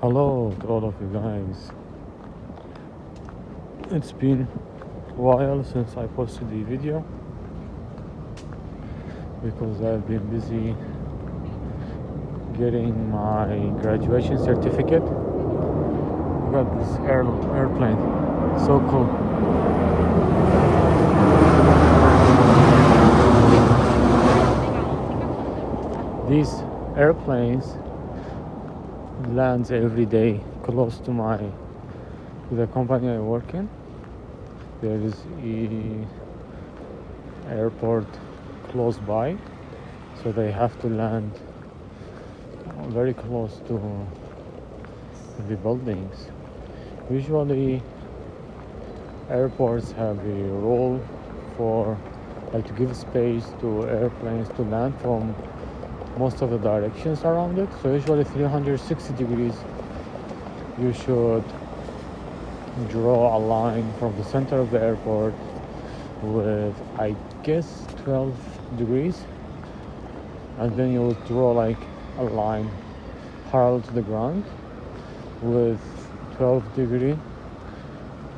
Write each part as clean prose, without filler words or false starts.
Hello to all of you guys. It's been a while since I posted the video because I've been busy getting my graduation certificate. I got this airplane, so cool. These airplanes lands every day close to the company I work in. There is a airport close by, so they have to land very close to the buildings. Usually airports have a rule for to give space to airplanes to land from most of the directions around it. So usually 360 degrees, you should draw a line from the center of the airport with, I guess, 12 degrees, and then you would draw like a line parallel to the ground with 12 degree,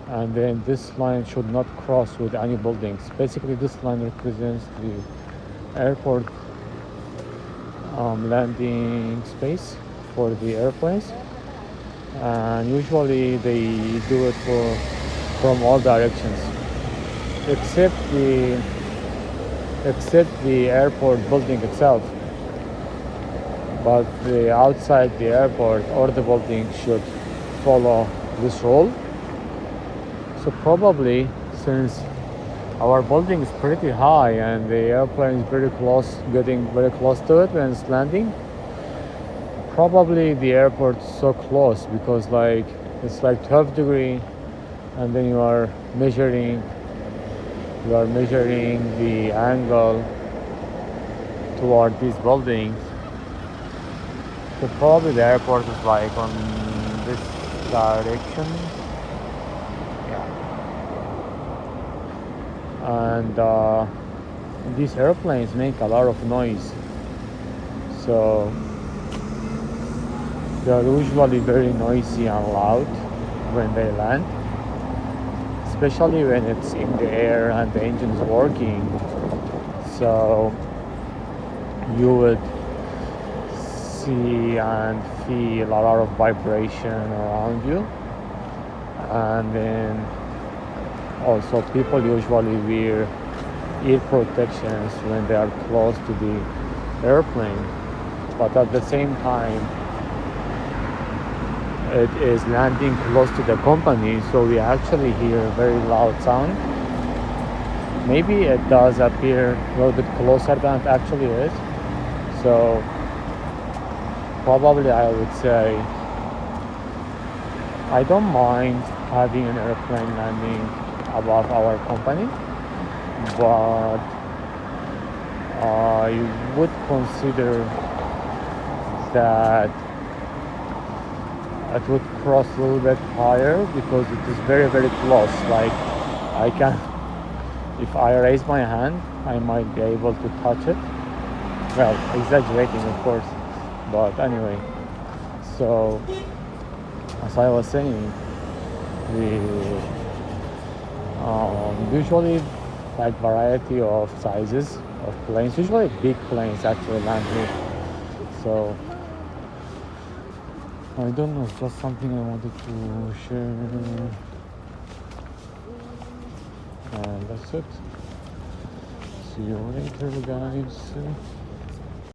and then this line should not cross with any buildings. Basically this line represents the airport landing space for the airplanes, and usually they do it from all directions except the airport building itself. But the outside the airport or the building should follow this rule. So probably, since our building is pretty high and the airplane is very close, getting very close to it when it's landing, probably the airport is so close because it's like 12 degree, and then you are measuring the angle toward these buildings. So probably the airport is like on this direction. And these airplanes make a lot of noise, so they are usually very noisy and loud when they land, especially when it's in the air and the engine is working. So you would see and feel a lot of vibration around you. And then also people usually wear ear protections when they are close to the airplane, but at the same time it is landing close to the company, so we actually hear very loud sound. Maybe it does appear a little bit closer than it actually is. So probably I would say I don't mind having an airplane landing above our company, but I would consider that it would cross a little bit higher because it is very, very close. Like, I can, if I raise my hand, I might be able to touch it. Well, exaggerating of course, but anyway. So as I was saying, usually like variety of sizes of planes, usually big planes actually land here. So I don't know, it's just something I wanted to share. And that's it. See you later, guys.